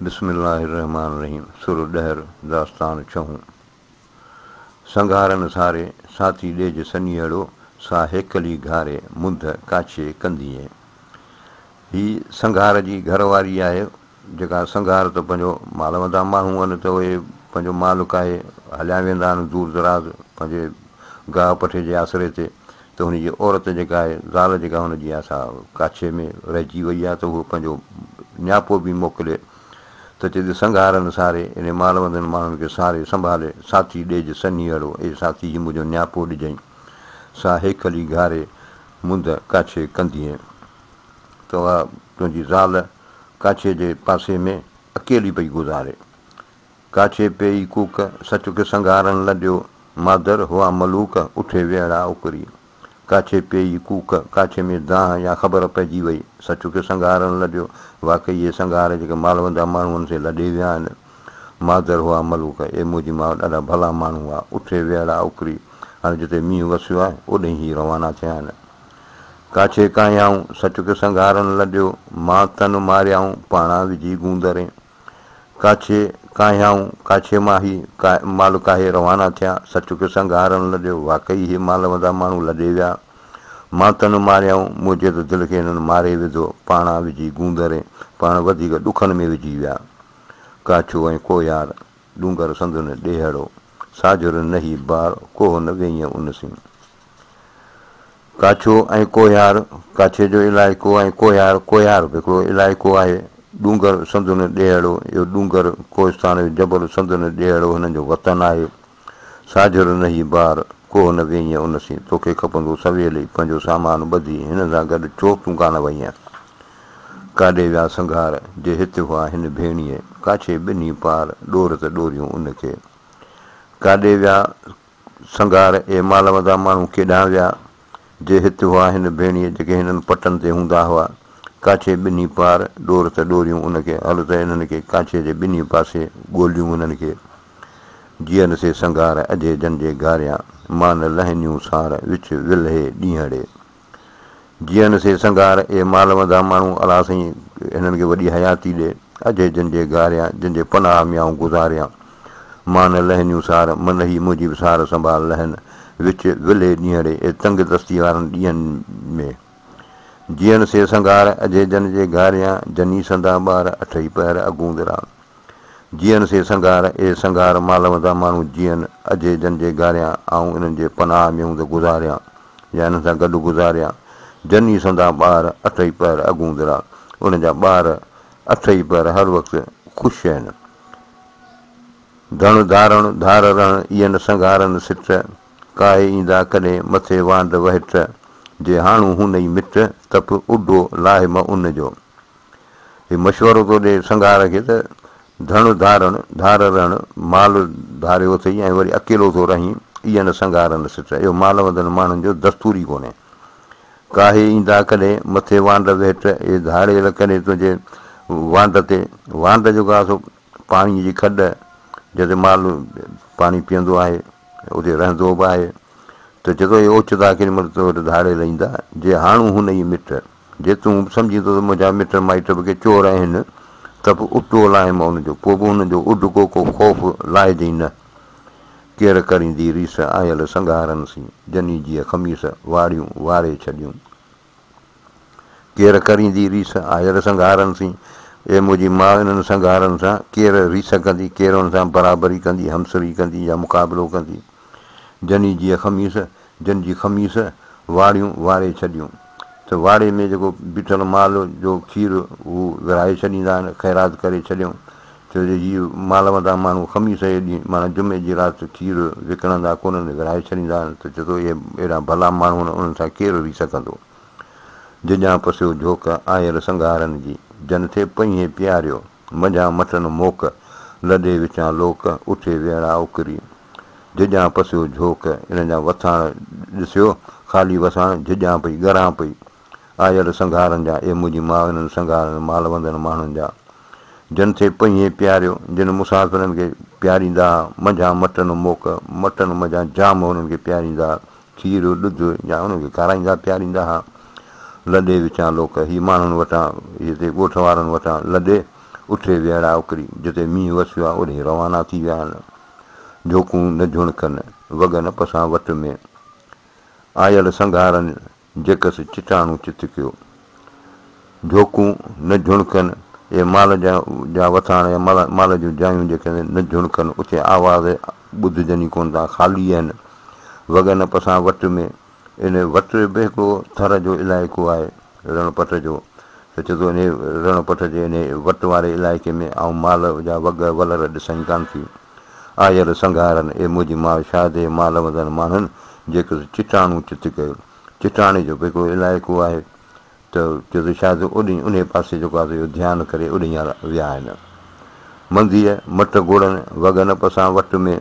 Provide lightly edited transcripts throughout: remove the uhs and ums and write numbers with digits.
बिस्मिल्लाहिर्रहमानिर्रहीम। सुर डहर दास्तान छहूं। संघारन सारे साथी ॾेज सनीअड़ो सा हेकली घारे मुंद काछे कंदीअ। ही संघार जी घरवारी आहे जेका संघार त पंहिंजो माल वधा माण्हू आहिनि त उहे पंहिंजो माल काहे हलिया वेंदा आहिनि दूर दराज़ पंहिंजे गाह पठे जे आसिरे ते, त हुनजी औरत जेका आहे ज़ाल जेका हुनजी असां काछे में रहिजी वई आहे त उहो पंहिंजो नियापो बि मोकिले त चए संघारनि सारे इन माल वधनि माण्हुनि खे सारे संभाले साथी ॾेज सनीअड़ो ए साथी जी मुंहिंजो नियापो ॾिजईं सा हेखली घारे मुंद काछे कंदीअ। त उहा तुंहिंजी ज़ाल काछे जे पासे में अकेली पई गुज़ारे। काछे पेई कूक सचुक संघारनि लॾियो मादर हुआ मलूक उठे वेड़ा उकरी। काछे पेई कूक काछे में दाह या ख़बर पइजी वई सचुक संघारनि लॾियो वाक़ई इहे संघार जेके मालवंदा माण्हुनि से लॾे विया आहिनि। मादर हुआ मलूक ए मुंहिंजी माउ ॾाढा भला माण्हू हुआ उठे वेड़ा उकरी। हाणे जिते मींहुं वसियो आहे ओॾे ई रवाना थिया आहिनि। काछे कायाऊं सचुक संघारनि लॾियो मां तन मारियाऊं पाणा विझी गूंदरे। काछे कायाऊं काछे मां ई माल काहे रवाना थिया सचुक संघारनि लॾियो वाक़ई इहे माल वंदा माण्हू लॾे विया। मां तन मारियाऊं मुंहिंजे त दिलि खे हिननि मारे विधो पाणा विझी गूंदरे पाण वधीक ॾुखनि में विझी विया। काछो ऐं कोयार डूंगर संदुनि ॾेहड़ो साजुर नही बार कोह न वेईं उन सी। काछो ऐं कोयार काछे जो इलाइक़ो ऐं कोयार कोयार बि हिकिड़ो इलाइक़ो आहे। डूंगर संदुनि ॾेहड़ो इहो डूंगर कोहिस्तान जो जबल संदुनि ॾेहड़ो हिननि जो वतन आहे। साजुर नही बार कोह न वेईं उन सी तोखे खपंदो सवेल ई पंहिंजो सामान ॿधी हिन सां गॾु छो तूं कान वईं। काॾे विया संघार जे हिते हुआ हिन भेणीअ काछे ॿिन्ही पार ॾोर त ॾोरियूं उनखे। काॾे विया संघार ए माल वधा माण्हू केॾांहुं विया जे हिते हुआ हिन भेणीअ जेके हिननि पटनि ते हूंदा हुआ। काछे ॿिन्ही पार ॾोर त ॾोरियूं उनखे हल त हिननि खे काछे जे ॿिन्ही पासे ॻोल्हियूं हुननि खे। जीअं से संघार अजय जन जे घारियां मान लहनियूं सार विच विल्हे ॾींहड़े। जीअं से संघार ए माल वधा माण्हू अला साईं हिननि खे वॾी हयाती ॾे अजय जन जे घारियां जंहिंजे पनाह मियाऊं गुज़ारियां। मान लहनियूं सार मन ई मुंहिंजी बि सार संभाल लहनि विच विल्हे ॾींहड़े ऐं तंग दस्ती वारनि ॾींहंनि में। जीअं से संघार अजय जन जे घारियां जनी संदा ॿार अठई पहर अगूंदरा। जीअं से संघार ए संघार माल वधा माण्हू जीअं अजय जन जे घारियां ऐं इन्हनि जे पनाह में हूंदो गुज़ारियां या हिननि सां गॾु गुज़ारियां। जनी संदा ॿार अठई पहर अगूंदरा उन जा ॿार अठई पहर हर वक़्तु ख़ुशि आहिनि। धण धारण धार रण इअं संघारनि सिट काहे ईंदा कॾहिं मथे वांड वहिट जे हाणू हुन ई मिट तप उॾो लाहे म उन जो। हीउ मशवरो थो ॾिए संघार खे त धण धारण धार रण माल धारियो अथई ऐं वरी अकेलो थो रहीं इअं संघारनि सिट इहो माल वधनि माण्हुनि जो दस्तूर ई कोन्हे। काहे ईंदा कॾहिं मथे वांड वेठ ए धाड़ेल कॾहिं तुंहिंजे वांड ते वांड जेको आहे सो पाणीअ जी खॾ जिते माल पाणी पीअंदो आहे उते रहंदो बि आहे त चए थो इहे ओचिता केॾी महिल तो वटि धाड़ेल ईंदा जे हाणू हुन ई मिट जे तूं सम्झींदो त मुंहिंजा मिट माइट बि के चोर आहिनि त बि उटो लाहे मां उनजो पोइ बि हुनजो उॾको को ख़ौफ़ लाहिजई न। केरु करींदी रीस आयल संघारनि सी जनी जीअं ख़मीस वाड़ियूं वारे छॾियूं। केरु करींदी रीस आयल संघारनि सी ए मुंहिंजी माउ इन्हनि संघारनि सां केरु रीस कंदी केरु हुन सां बराबरी कंदी हमसरी कंदी या मुक़ाबिलो कंदी। जनी जीअं ख़मीस जन जी ख़मीस वाड़ियूं वारे छॾियूं त वाड़े में जेको बीठल माल जो खीरु हू विराए छॾींदा आहिनि ख़ैरात करे छॾियूं छो जो हीअ माल वधा माण्हू ख़मीस जे ॾींहुं माना जुमे जी राति खीरु विकिणंदा कोन्हनि विराए छॾींदा आहिनि त चए थो इहे अहिड़ा भला माण्हू आहिनि उन्हनि सां केरु रीस कंदो। जिञा पसियो झोक आयल संघारनि जी जन थे पईं प्यारियो मंझां मटनि मोक लॾे विचां लोक उठे वेड़ा उकरी। झिॼां पसियो झोक इन्हनि जा वथाण ॾिसियो ख़ाली वसाण झिॼां पई ॻरां पई आयल संघारनि जा ए मुंहिंजी माउ इन्हनि संघारनि माल वंदनि माण्हुनि जा। जन थे पईं प्यारियो जिन मुसाफ़िरनि खे प्यारींदा मंझां मटनि मोक मटनि मंझां जाम हुननि खे प्यारींदा खीरु ॾुध या उन्हनि खे खाराईंदा प्यारींदा हुआ। लॾे विचां लोक हीअ माण्हुनि वटां हिते ॻोठ वारनि वटां लॾे उठे विहड़ा उकरी जिते मींहुं वसियो आहे ओॾे रवाना थी विया आहिनि। झोकूं न झुणकनि वॻनि पसां वट में आयल संघारनि जेकसि चिटाणू चित कयो। झोकूं न झुणकनि इहे माल जा वथाण या माल जूं जायूं जेके न झुणकनि उते आवाज़ ॿुधजनि ई कोन था, ख़ाली आहिनि। वॻनि पसां वट में इन वट बि हिकिड़ो थर जो इलाइक़ो आहे रणपट जो, त चए थो इन रणपट जे इन वट वारे इलाइक़े में ऐं माल जा वॻ वलर ॾिसनि कान थियूं। आयल संघारनि ए मुंहिंजी माउ शायदि माल वधनि माण्हुनि जेके चिटाणू चित कयो। चिटाणे जो बि हिकिड़ो इलाइक़ो आहे, त चए थो शायदि उन पासे जेको आहे ध्यानु करे ओॾी विया आहिनि। मंदीअ मट घोड़नि वॻनि पसां वट में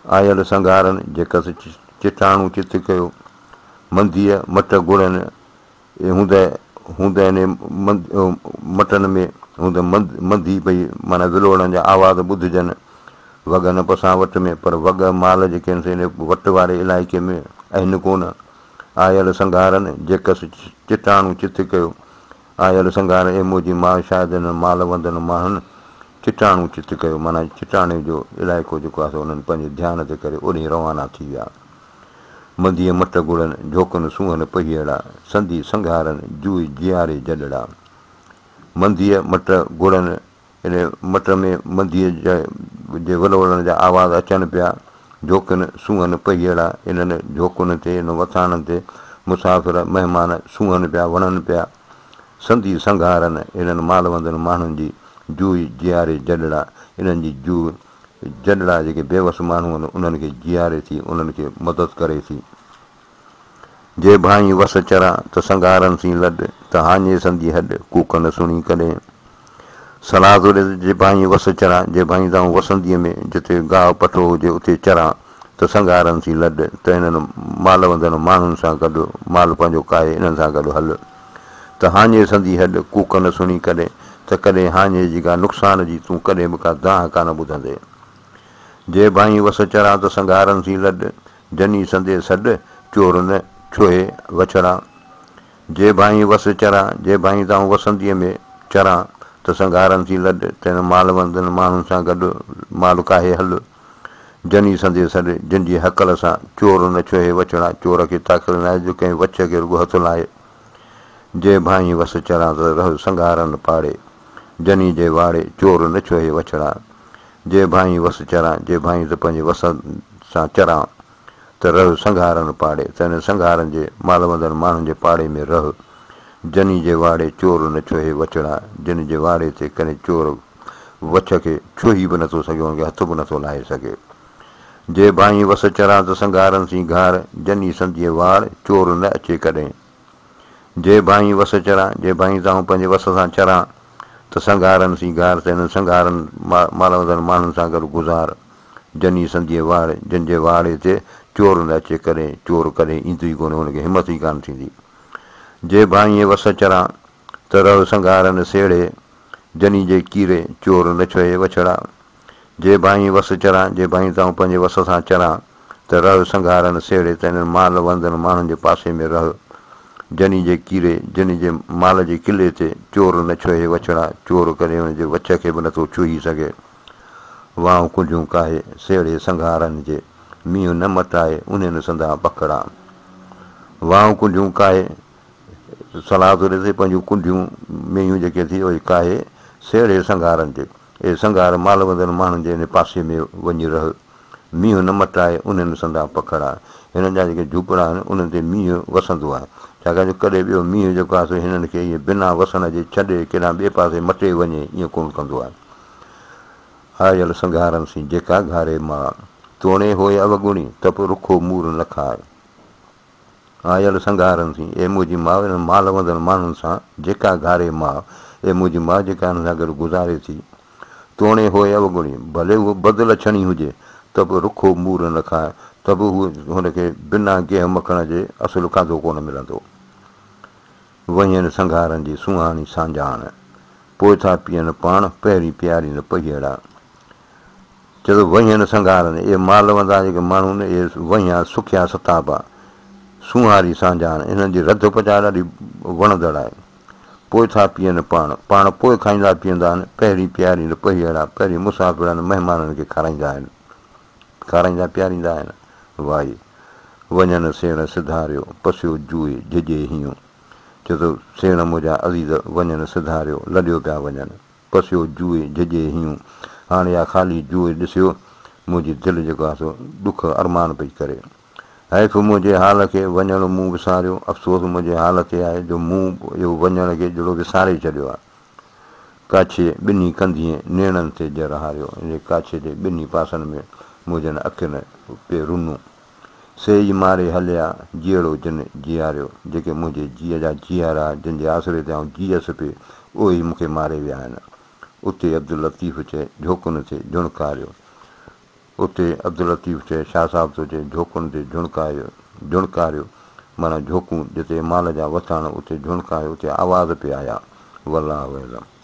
आयल संघारनि जेकसि चिटाणू चित कयो। मंदीअ मट घोड़नि हूंदे मटनि में हूंदे मंदी भई माना विलोड़नि जा आवाज़ ॿुधजनि वॻनि पसां वट में, पर वॻ माल जेके आहिनि इन वट वारे इलाइक़े में आहिनि कोन। आयल संघारनि जेकसि चिटाणू चित कयो। आयल संघार ए मुंहिंजी माउ शायदि हिन माल वंदनि माण्हुनि चिटाणू चित कयो, माना चिटाणे जो इलाइक़ो जेको आहे उन्हनि पंहिंजे ध्यान ते करे ओॾे रवाना थी विया। मंदीअ मट घुड़नि झोकनि सूहनि पहियड़ा संधी संघारनि जूई जियारे जॾड़ा। मंदीअ मट घुड़नि इन मट में मंदीअ जे वलोड़नि जा आवाज़ अचनि पिया। झोकनि सूहनि पहियड़ा इन्हनि झोकुनि ते इन वथाणनि ते मुसाफ़िर महिमान सूहनि पिया वणनि पिया। संधी संघारनि इन्हनि माल वंदनि माण्हुनि जी जूई जियारे जॾड़ा, इन्हनि जी जू जॾड़ा जेके बेवस माण्हू आहिनि उन्हनि खे जियारे थी, उन्हनि खे मदद करे थी। जे भाई वस चरां त संघारनि सी लॾ त हाञे संधी हॾ कूकन सुणी कॾहिं। सलाह थो ॾे जे भाई वस चरां, जे भाई तव्हां वसंतीअ में जिते गाहु पठो हुजे उते चरां त संघारनि सी लॾ त हिननि माल वंदनि माण्हुनि सां गॾु माल पंहिंजो काए इन्हनि सां गॾु हल। त हाञे संधी हॾ कूकन सुणी कॾहिं, त कॾहिं हाञे जी का नुक़सान जी तूं कॾहिं बि का दाह कान ॿुधंदे। जे भाई वस चरां त संघारनि सी लॾ जनी संदे सॾ चोर न छोहे वछड़ा। जे भाई वस चरां, जे भाई तव्हां वसंतीअ में चरां त संघारनि सी लॾ त हिन माल वंदनि माण्हुनि सां गॾु माल काहे हल। जनी संदे सॾ जिन जी हकल सां चोर न छोहे वछड़ा, चोर खे ताक़त न आहे जो कंहिं वछ खे रुॻो हथु लाहे। जे भाई वस चरां त रह संघारनि पाड़े जनी जे वाड़े चोर न छोहे वछड़ा। जे भाई वस चरां, जे भाई त पंहिंजे वस सां चरां त रह संघारनि पाड़े त हिन संघारनि जे माल वंदनि माण्हुनि जे पाड़े में रह। जनी जे वाड़े चोर न छोहे वछड़ा, जिन जे वाड़े ते कॾहिं चोर वछ खे छुही बि नथो सघे, हुनखे हथ बि नथो लाहे सघे। जे भाई वस चरां त संघारनि सी घार जनी संधीअ वाड़ चोर न अचे कॾहिं। जे भाई वस चरां, जे भाई तव्हां पंहिंजे वस सां चरां त संघारनि सी घार त हिननि संघारनि माल वंदनि माण्हुनि सां गॾु गुज़ार। जनी संधीअ वाड़ जिन जे वाड़े ते चोर न अचे कॾहिं, चोर कॾहिं ईंदो ई कोन्हे, हुनखे हिमत ई कान थींदी। जे भाई वस चरां त रह संघारनि सेड़े जनी जे कीरे चोर न छोहे वछड़ा। जे भाई वस चरां, जे भाई तव्हां पंहिंजे वस सां चरां त रह संघारनि सेड़े त हिननि माल वंदनि माण्हुनि जे पासे में रह। जनी जे कीरे जनी जे माल जे किले ते चोर न छोहे वछड़ा, चोर कॾहिं हुनजे वछ खे बि नथो छुही सघे। वाऊं कुंडियूं काहे सेड़े संघारनि जे मींहुं न मटाए उन्हनि संदा पकड़ा। वाऊं कुंडियूं काहे सलाह थो ॾिसे पंहिंजूं कुंडियूं मेंहियूं जेके थी उहे काहे सेड़े संघारनि जे, इहे संघार माल वंदनि माण्हुनि जे हिन पासे में वञी रह। मींहुं न मटाए उन्हनि संदा पकड़ा। हिननि जा जेके झूपड़ा आहिनि उन्हनि ते मींहुं वसंदो आहे, छाकाणि जो कॾहिं ॿियो मींहुं जेको आहे हिननि खे इहे बिना वसण जे छॾे केॾां ॿिए पासे मटे वञे ईअं कोन कंदो आहे। आयल संघारनि सी जेका घारे मां तोणे होए अवगुणी त पोइ रुखो मूर न खाए। आयल संघारनि सी ए मुंहिंजी माउ हिन माल वंदनि माण्हुनि सां जेका घारे माउ, ए मुंहिंजी माउ जेका हिन सां गॾु गुज़ारे थी। तोणे होए अवगुणी भले उहो बदलछणी हुजे त बि रुखो मूर न खाए, त बि हुनखे बिना गेह मखण जे असुलु खाधो कोन मिलंदो। वञनि संघारनि जी सुहाणी सांजाण पोइ था पीअनि पाण पहिरीं प्यारी न पहियड़ा। चए थो वञनि संघारनि इहे माल वंदा जेके माण्हू आहिनि इहे वञा सुखिया सताबा सुहारी सांजाण, हिननि जी रध पचाए ॾाढी वणंदड़ आहे। पोइ था पीअनि पाण पोइ खाईंदा पीअंदा आहिनि। पहिरीं प्यारी न पहिरियां पहिरीं मुसाफ़िरनि महिमाननि खे खाराईंदा पीआरींदा आहिनि। वाई वञनि सेण सिधारियो पसियो जूए झिझे हीअं। चए थो सेण मुंहिंजा अज़ीज़ वञनि सिधारियो लॾियो पिया वञनि पसियो जूए झिझे हीअं। हाणे इहा ख़ाली जूए ॾिसियो मुंहिंजी दिलि जेको आहे सो ॾुख अरमान पई करे। हैफ़ मुंहिंजे हाल खे वञणु मूं विसारियो। अफ़सोस मुंहिंजे हाल ते आहे जो मूं इहो वञण खे जहिड़ो विसारे छॾियो आहे। काछे ॿिन्ही कंधीअ नेणनि ते जर हारियो। इन काछे जे ॿिन्ही पासनि में मुंहिंजनि अखियुनि पे रुनूं। सेज मारे हलिया जीअड़ो जिन जीआरियो। जेके मुंहिंजे जीअ जा जीअरा जिन जे आसिरे ते आउं जीअसि पियो उहे ई मूंखे मारे विया आहिनि। उते अब्दुल लतीफ़ चए झोकुनि ते झुणकारियो। उते अब्दुल लतीफ़ चए शाह साहिब थो चए झोकुनि ते झुणकारियो माना झोकूं जिते माल जा वथाण उते झुणकायो उते आवाज़ पिया आया। वल्लाहु अलम।